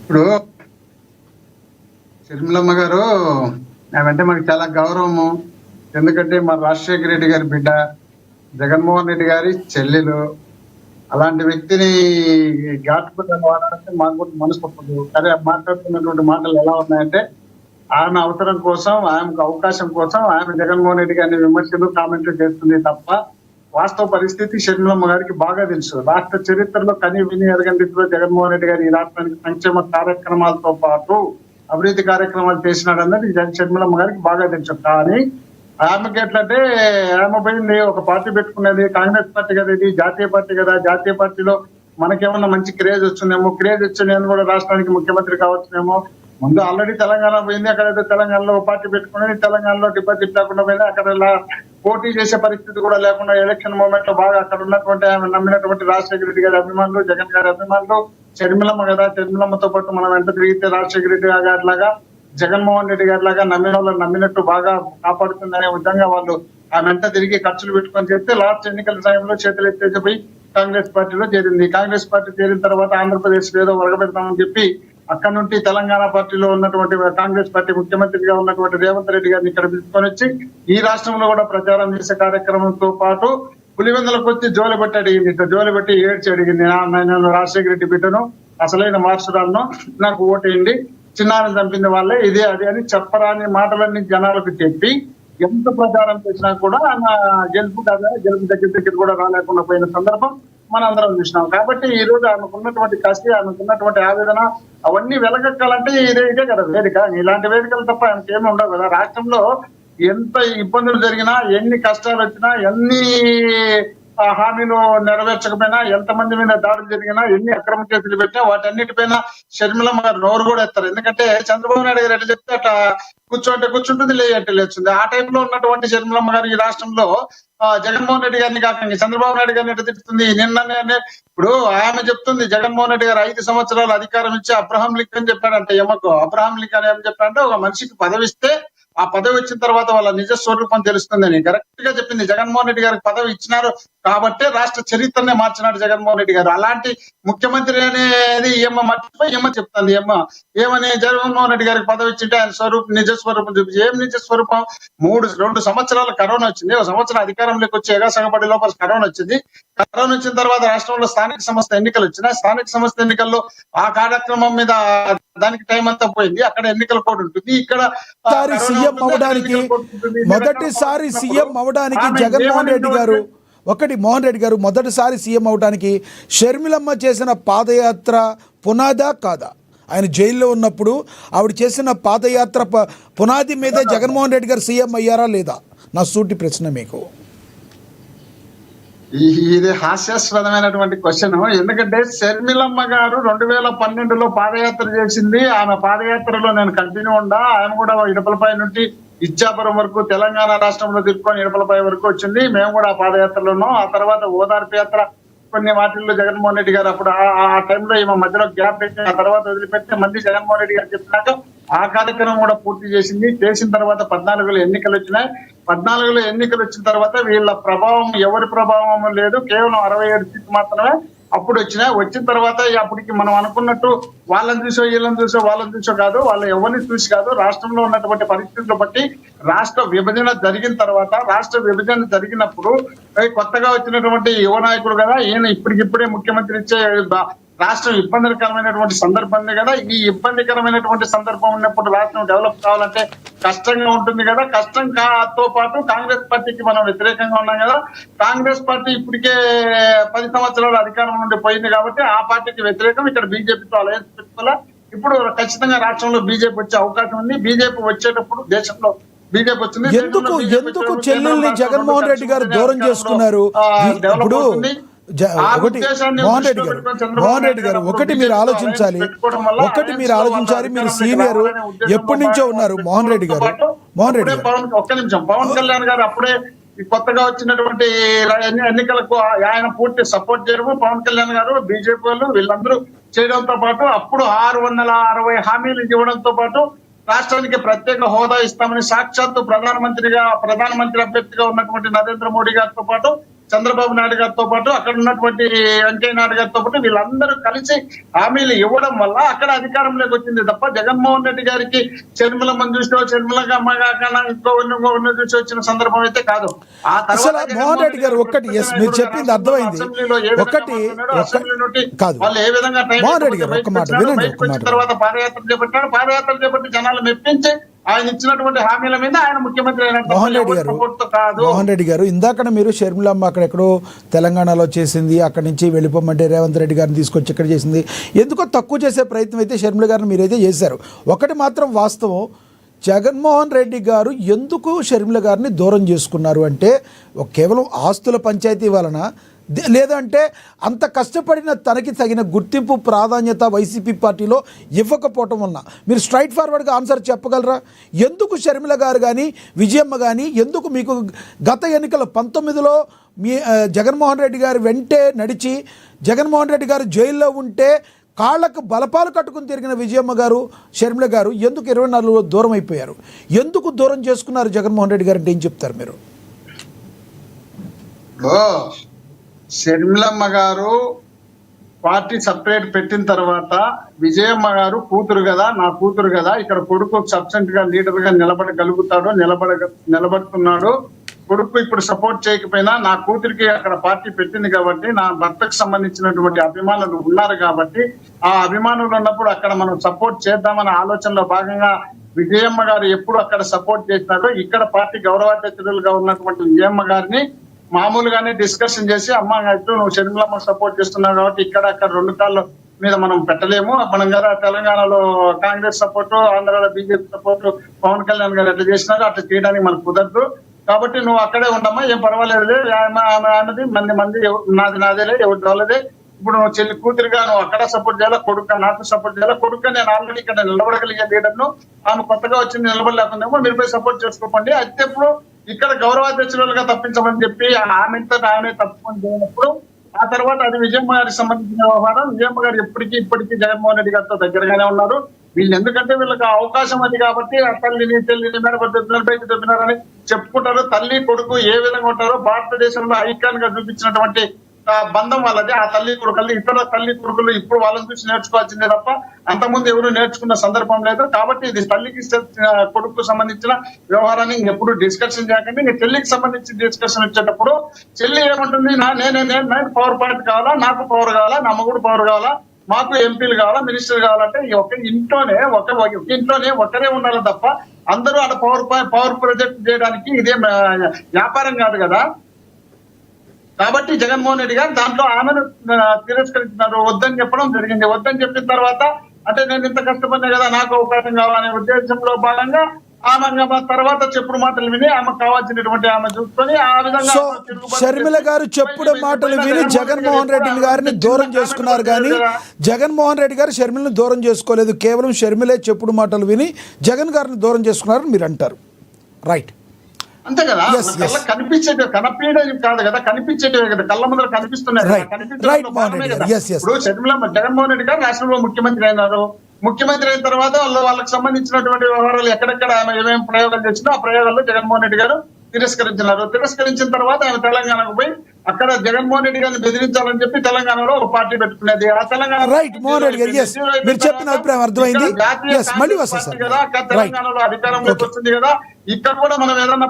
ఇప్పుడు షర్మిలమ్మ గారు ఆమెంటే మనకి చాలా గౌరవము. ఎందుకంటే మన రాజశేఖర రెడ్డి గారి బిడ్డ, జగన్మోహన్ రెడ్డి గారి చెల్లెలు. అలాంటి వ్యక్తిని ఘాటుపడ్డ వాడాలంటే మాకు కూడా మనసు ఒప్పదు. కానీ మాట్లాడుతున్నటువంటి మాటలు ఎలా ఉన్నాయంటే, ఆమె అవసరం కోసం, ఆమెకు అవకాశం కోసం ఆమె జగన్మోహన్ రెడ్డి గారిని విమర్శలు కామెంట్లు చేస్తుంది తప్ప వాస్తవ పరిస్థితి షర్మిలమ్మ గారికి బాగా తెలుసు. రాష్ట్ర చరిత్రలో కని విని ఎరగని రీతిలో జగన్మోహన్ రెడ్డి గారు ఈ రాష్ట్రానికి సంక్షేమ కార్యక్రమాలతో పాటు అభివృద్ధి కార్యక్రమాలు చేసినాడు అన్నది షర్మిలమ్మ గారికి బాగా తెలుసు. కానీ ఆమెకి ఎట్లంటే, ఆమె పోయింది ఒక పార్టీ పెట్టుకునేది కాంగ్రెస్ పార్టీ కదా, ఇది జాతీయ పార్టీ కదా, జాతీయ పార్టీలో మనకేమన్నా మంచి క్రేజ్ వస్తుందేమో, క్రేజ్ వచ్చి నేను కూడా రాష్ట్రానికి ముఖ్యమంత్రి కావచ్చునేమో. ముందు ఆల్రెడీ తెలంగాణ పోయింది, అక్కడ తెలంగాణలో పార్టీ పెట్టుకునేది, తెలంగాణలో డిపాజిట్ లేకుండా పోయింది, అక్కడ పోటీ చేసే పరిస్థితి కూడా లేకుండా ఎలక్షన్ మూమెంట్ లో బాగా అక్కడ ఉన్నటువంటి ఆమె నమ్మినటువంటి రాజశేఖర రెడ్డి గారి అభిమానులు, జగన్ గారి అభిమానులు, షర్మిలమ్మ కదా, షర్మిలమ్మతో పాటు మనం వెంట తిరిగితే రాజశేఖర రెడ్డి గారి లాగా, జగన్మోహన్ రెడ్డి గారి లాగా నమ్మిన వాళ్ళని నమ్మినట్టు బాగా కాపాడుతుందనే విధంగా వాళ్ళు ఆ వెంట తిరిగి ఖర్చులు పెట్టుకొని చేస్తే లాస్ట్ ఎన్నికల సమయంలో చేతులు ఎత్తేసిపోయి కాంగ్రెస్ పార్టీలో చేరింది. కాంగ్రెస్ పార్టీ చేరిన తర్వాత ఆంధ్రప్రదేశ్ ఏదో వరగబెడతామని చెప్పి అక్కడ నుండి తెలంగాణ పార్టీలో ఉన్నటువంటి కాంగ్రెస్ పార్టీ ముఖ్యమంత్రిగా ఉన్నటువంటి రేవంత్ రెడ్డి గారిని ఇక్కడ పిలుచుకొని వచ్చి ఈ రాష్ట్రంలో కూడా ప్రచారం చేసే కార్యక్రమంతో పాటు పులివెందులకు వచ్చి జోలిబట్టి అడిగింది. ఇట్లా జోలిబట్టి ఏడ్చి అడిగింది, నేను రాజశేఖర రెడ్డి బిడ్డను, అసలైన మార్చురాలను, నాకు ఓటేయండి, చిన్నాన్ని చంపింది వాళ్ళే, ఇదే అది అని చెప్పరాని మాటలన్నీ జనాలకు చెప్పి ఎంత ప్రచారం చేసినా కూడా గెలుపు దగ్గర కూడా రాలేకుండా పోయిన సందర్భం మనందరం చూసినాం. కాబట్టి ఈ రోజు ఆమెకున్నటువంటి కసి, ఆమెకున్నటువంటి ఆవేదన అవన్నీ వెలగక్కాలంటే ఇదే కదా వేదిక. ఇలాంటి వేదికలు తప్ప ఆమెకి ఏమి ఉండవు కదా. రాష్ట్రంలో ఎంత ఇబ్బందులు జరిగినా, ఎన్ని కష్టాలు వచ్చినా, ఎన్ని హామీలు నెరవేర్చకపోయినా, ఎంతమంది మీద దాడులు జరిగినా, ఎన్ని అక్రమ కేసులు పెట్టినా వాటన్నిటిపైన షర్మిలమ్మ గారు నోరు కూడా ఎత్తారు. ఎందుకంటే చంద్రబాబు నాయుడు గారు ఎట్లా చెప్తే అట్లా కూర్చుంటుంది, లేదంటే లేచుంది. ఆ టైంలో ఉన్నటువంటి షర్మిలమ్మ గారు ఈ రాష్ట్రంలో జగన్మోహన్ రెడ్డి గారిని కాకుండా చంద్రబాబు నాయుడు గారిని ఎట్లా తిడుతుంది. నిన్ననే ఇప్పుడు ఆమె చెప్తుంది, జగన్మోహన్ రెడ్డి గారు 5 సంవత్సరాలు అధికారం ఇచ్చి అబ్రహాం లింకన్ చెప్పాడంటే, ఎమ్మకు అబ్రహాం లింకన్ ఏం చెప్పాడంటే, ఒక మనిషికి పదవి ఇస్తే ఆ పదవి వచ్చిన తర్వాత వాళ్ళ నిజ స్వరూపం తెలుస్తుందని కరెక్ట్ గా చెప్పింది. జగన్మోహన్ రెడ్డి గారికి పదవి ఇచ్చినారు కాబట్టి రాష్ట్ర చరిత్రనే మార్చినాడు జగన్మోహన్ రెడ్డి గారు. అలాంటి ముఖ్యమంత్రి అనేది మర్చిపోయి చెప్తుంది. ఏమని జగన్మోహన్ రెడ్డి గారికి పదవి ఇచ్చింటే ఆయన స్వరూపం, నిజ స్వరూపం చూపించి, ఏం నిజ స్వరూపం? 2 సంవత్సరాల కరోనా వచ్చింది, 1 సంవత్సరం అధికారంలోకి వచ్చి ఎగసగబడి లోపల కరోనా వచ్చింది. కరోనా వచ్చిన తర్వాత రాష్ట్రంలో స్థానిక సంస్థ ఎన్నికలు వచ్చినాయి. స్థానిక సంస్థ ఎన్నికల్లో ఆ కార్యక్రమం మీద దానికి టైం అంతా పోయింది. అక్కడ ఎన్నికల కోడ్ ఉంటుంది, ఇక్కడ సీఎం అవడానికి మొదటిసారి సీఎం అవడానికి జగన్మోహన్ రెడ్డి గారు మోహన్ రెడ్డి గారు మొదటిసారి సీఎం అవడానికి షర్మిలమ్మ చేసిన పాదయాత్ర పునాదా కాదా? ఆయన జైల్లో ఉన్నప్పుడు ఆవిడ చేసిన పాదయాత్ర పునాది మీదే జగన్మోహన్ రెడ్డి గారు సీఎం అయ్యారా లేదా? నా సూటి ప్రశ్న మీకు. ఇది హాస్యాస్పదమైనటువంటి క్వశ్చన్. ఎందుకంటే షర్మిలమ్మ గారు 2012లో పాదయాత్ర చేసింది. ఆమె పాదయాత్రలో నేను కంటిన్యూ ఉండా. ఆమె కూడా ఇడపలపై నుండి ఇచ్చాపురం వరకు తెలంగాణ రాష్ట్రంలో తిరుక్కొని ఇడపలపై వరకు వచ్చింది. మేము కూడా ఆ పాదయాత్రలో ఉన్నాం. ఆ తర్వాత ఓదార్పు యాత్ర కొన్ని వాటిల్లో జగన్మోహన్ రెడ్డి గారు అప్పుడు ఆ టైంలో ఈమె మధ్యలో గ్యాప్ పెట్టి ఆ తర్వాత వదిలిపెట్టి మళ్ళీ జగన్మోహన్ రెడ్డి గారు చెప్పినాక ఆ కార్యక్రమం కూడా పూర్తి చేసింది. చేసిన తర్వాత 14లో ఎన్నికలు వచ్చినాయి. 14లో ఎన్నికలు వచ్చిన తర్వాత వీళ్ళ ప్రభావం, ఎవరి ప్రభావం లేదు, కేవలం 67 సీట్లు మాత్రమే అప్పుడు వచ్చినాయి. వచ్చిన తర్వాత అప్పటికి మనం అనుకున్నట్టు వాళ్ళని చూసో వీళ్ళని చూసో వాళ్ళని చూసో కాదు, వాళ్ళు ఎవరిని చూసి కాదు, రాష్ట్రంలో ఉన్నటువంటి పరిస్థితులు బట్టి రాష్ట్ర విభజన జరిగిన తర్వాత, రాష్ట్ర విభజన జరిగినప్పుడు కొత్తగా వచ్చినటువంటి యువ నాయకుడు కదా, ఈయన ఇప్పటికిప్పుడే ముఖ్యమంత్రి ఇచ్చే రాష్ట్రం ఇబ్బందికరమైనటువంటి సందర్భం కదా. ఈ ఇబ్బందికరమైనటువంటి సందర్భం ఉన్నప్పుడు రాష్ట్రం డెవలప్ కావాలంటే కష్టంగా ఉంటుంది కదా. కష్టంతో పాటు కాంగ్రెస్ పార్టీకి మనం వ్యతిరేకంగా ఉన్నాం కదా. కాంగ్రెస్ పార్టీ ఇప్పటికే 10 సంవత్సరాల అధికారం నుండి పోయింది కాబట్టి ఆ పార్టీకి వ్యతిరేకం. ఇక్కడ బీజేపీతో అలయన్స్ పెట్టుకోవాలా. ఇప్పుడు ఖచ్చితంగా రాష్ట్రంలో బీజేపీ వచ్చే అవకాశం ఉంది. బీజేపీ వచ్చేటప్పుడు దేశంలో బీజేపీ వచ్చింది. ఎందుకు చెల్లెల్ని జగన్మోహన్ రెడ్డి గారు దూరం చేసుకున్నారు? ఇప్పుడు మోహన్ రెడ్డి గారు ఒకటి మీరు ఆలోచించాలి, మీరు సీనియర్, ఎప్పటి నుంచో ఉన్నారు మోహన్ రెడ్డి గారు. ఒక్క నిమిషం, పవన్ కళ్యాణ్ గారు అప్పుడే కొత్తగా వచ్చినటువంటి ఎన్నికలకు ఆయన పూర్తి సపోర్ట్ చేయడము, పవన్ కళ్యాణ్ గారు, బీజేపీ వాళ్ళు వీళ్ళందరూ చేయడంతో పాటు అప్పుడు 660 హామీలు ఇవ్వడంతో పాటు రాష్ట్రానికి ప్రత్యేక హోదా ఇస్తామని సాక్షాత్తు ప్రధానమంత్రి అభ్యర్థిగా ఉన్నటువంటి నరేంద్ర మోడీ గారితో పాటు చంద్రబాబు నాయుడు గారితో పాటు అక్కడ ఉన్నటువంటి వెంకయ్య నాయుడు గారితో పాటు వీళ్ళందరూ కలిసి హామీలు ఇవ్వడం వల్ల అక్కడ అధికారంలోకి వచ్చింది తప్ప జగన్మోహన్ రెడ్డి గారికి షర్మిలమ్మని చూసో షర్మిలమ్మ కాకుండా ఇంకో చూసి వచ్చిన సందర్భం అయితే కాదు. ఆ అసలు తర్వాత మోహన్ రెడ్డి గారు ఒక్కటి ఎస్ మీరు చెప్పింది అర్థమైంది. ఒకటి కాదు వాళ్ళు ఏ విధంగా మోహన్ రెడ్డి గారు ఒక్క మాట వినండి, ఒక్క మాట తర్వాత పాదయాత్ర చేపట్టాడు. పాదయాత్ర చేపట్టి జనాలు మెప్పించి ఆయన ఇచ్చినటువంటి హామీల మీద ఆయన ముఖ్యమంత్రి మోహన్ రెడ్డి గారు ఇందాక మీరు షర్మిలమ్మ అక్కడెక్కడో తెలంగాణలో చేసింది, అక్కడి నుంచి వెళ్ళిపోమంటే రేవంత్ రెడ్డి గారిని తీసుకొచ్చి ఇక్కడ చేసింది, ఎందుకో తక్కువ చేసే ప్రయత్నం అయితే షర్మిల గారిని మీరైతే చేశారు. ఒకటి మాత్రం వాస్తవం, జగన్మోహన్ రెడ్డి గారు ఎందుకు షర్మిల గారిని దూరం చేసుకున్నారు అంటే కేవలం ఆస్తుల పంచాయతీ వలన, లేదంటే అంత కష్టపడిన తనకి తగిన గుర్తింపు ప్రాధాన్యత వైసీపీ పార్టీలో ఇవ్వకపోవటం వలన? మీరు స్ట్రైట్ ఫార్వర్డ్గా ఆన్సర్ చెప్పగలరా? ఎందుకు షర్మిల గారు కానీ విజయమ్మ కానీ ఎందుకు మీకు గత ఎన్నికల 19లో మీ జగన్మోహన్ రెడ్డి గారు వెంటే నడిచి జగన్మోహన్ రెడ్డి గారు జైల్లో ఉంటే కాళ్లకు బలపాలు కట్టుకుని తిరిగిన విజయమ్మ గారు షర్మిల గారు ఎందుకు 24లో దూరం అయిపోయారు? ఎందుకు దూరం చేసుకున్నారు జగన్మోహన్ రెడ్డి గారు అంటే ఏం చెప్తారు మీరు? షర్మిలమ్మ గారు పార్టీ సపరేట్ పెట్టిన తర్వాత విజయమ్మ గారు కూతురు కదా, నా కూతురు కదా, ఇక్కడ కొడుకు సబ్సెంట్ గా లీడర్ గా నిలబడగలుగుతాడు, నిలబడుతున్నాడు. కొడుకు ఇప్పుడు సపోర్ట్ చేయకపోయినా నా కూతురికి అక్కడ పార్టీ పెట్టింది కాబట్టి, నా భర్తకు సంబంధించినటువంటి అభిమానులు ఉన్నారు కాబట్టి, ఆ అభిమానులు ఉన్నప్పుడు అక్కడ మనం సపోర్ట్ చేద్దామన్న ఆలోచనలో భాగంగా విజయమ్మ గారు ఎప్పుడు అక్కడ సపోర్ట్ చేసినారో ఇక్కడ పార్టీ గౌరవాధ్యక్షులుగా ఉన్నటువంటి విజయమ్మ గారిని మామూలుగానే డిస్కషన్ చేసి, అమ్మ అయితే నువ్వు షర్మిలమ్మ సపోర్ట్ చేస్తున్నావు కాబట్టి ఇక్కడ అక్కడ రెండు కాళ్ళ మీద మనం పెట్టలేము, మనం కదా తెలంగాణలో కాంగ్రెస్ సపోర్ట్, ఆంధ్రాలో బీజేపీ సపోర్ట్, పవన్ కళ్యాణ్ గారు ఎట్లా చేసినారో అట్లా చేయడానికి మనకు కుదరదు, కాబట్టి నువ్వు అక్కడే ఉండమ్మా, ఏం పర్వాలేదు అన్నది మంది నాది నాదేలే ఎవరు వాళ్ళదే. ఇప్పుడు నువ్వు చెల్లి కూతురుగా నువ్వు అక్కడ సపోర్ట్ చేయాలా, కొడుకు నాకు సపోర్ట్ చేయాలా, కొడుకు నేను ఆల్రెడీ ఇక్కడ నిలబడగలిగే లీడర్ను, ఆమె కొత్తగా వచ్చింది నిలబడలేకుందేమో, మీరు పోయి సపోర్ట్ చేసుకోకండి. అయితే ఇప్పుడు ఇక్కడ గౌరవాధ్యక్షులుగా తప్పించమని చెప్పి ఆమె తప్పుకొని చేయనప్పుడు ఆ తర్వాత అది విజయమ్మ గారికి సంబంధించిన వ్యవహారం. విజయమ్మ గారు ఇప్పటికీ జగన్మోహన్ రెడ్డి గారితో దగ్గరగానే ఉన్నారు. వీళ్ళు ఎందుకంటే వీళ్ళకి అవకాశం అది కాబట్టి ఆ చెల్లిని బయట చెప్పినారని చెప్పుకుంటారు. తల్లి కొడుకు ఏ విధంగా ఉంటారో భారతదేశంలో ఐకాన్ గా చూపించినటువంటి బంధం వాళ్ళది. ఆ తల్లి కొడుకులు ఇతర తల్లి కొడుకులు ఇప్పుడు వాళ్ళని చూసి నేర్చుకోవాల్సిందే తప్ప అంతకుముందు ఎవరు నేర్చుకున్న సందర్భం లేదు. కాబట్టి ఇది తల్లికి కొడుకు సంబంధించిన వ్యవహారాన్ని ఎప్పుడు డిస్కషన్ చేయకండి. ఇంకా చెల్లికి సంబంధించి డిస్కషన్ వచ్చేటప్పుడు చెల్లి ఏమంటుంది, నేను పవర్ పాయింట్ కావాలా, నాకు పవర్ కావాలా, నా మగుడు పవర్ కావాలా, మాకు ఎంపీలు కావాలా, మినిస్టర్ కావాలంటే ఒక ఇంట్లోనే ఒకరే ఉండాలి తప్ప అందరూ అక్కడ పవర్ ప్రొజెక్ట్ చేయడానికి ఇదే వ్యాపారం కాదు కదా. కాబట్టి జగన్మోహన్ రెడ్డి గారు దాంట్లో ఆమెను తిరస్కరించినారు, వద్దని చెప్పడం జరిగింది. వద్దని చెప్పిన తర్వాత అంటే నేను ఇంత కష్టపడినా కదా నాకు అవకాశం కావాలనే ఉద్దేశంలో భాగంగా ఆమె తర్వాత చెప్పుడు మాటలు విని ఆమెకు కావాల్సినటువంటి ఆమె చూసుకొని ఆ విధంగా షర్మిల గారు చెప్పుడు మాటలు విని జగన్మోహన్ రెడ్డి గారిని దూరం చేసుకున్నారు, కానీ జగన్మోహన్ రెడ్డి గారు షర్మిలను దూరం చేసుకోలేదు. కేవలం షర్మిలే చెప్పుడు మాటలు విని జగన్ గారిని దూరం చేసుకున్నారని మీరు అంటారు, రైట్? అంతే కదా, కనిపించేది కనిపించడం కాదు కదా, కనిపించేటివే కదా, కళ్ళ ముందర కనిపిస్తున్నాయి. ఇప్పుడు జగన్మోహన్ రెడ్డి గారు రాష్ట్రంలో ముఖ్యమంత్రి అయినారు. ముఖ్యమంత్రి అయిన తర్వాత వాళ్ళకి సంబంధించినటువంటి వ్యవహారాలు ఎక్కడెక్కడ ఆమె ఏమేమి ప్రయోగాలు చేసినా ఆ ప్రయోగాల్లో జగన్మోహన్ రెడ్డి గారు తిరస్కరించిన తర్వాత ఆయన తెలంగాణకు పోయి అక్కడ జగన్మోహన్ రెడ్డి గారిని బెదిరించాలని చెప్పి తెలంగాణలో ఒక పార్టీ పెట్టుకునేది. ఆ తెలంగాణ తెలంగాణలో అధికారంలోకి వస్తుంది కదా, ఇక్కడ కూడా మనం ఏదన్నా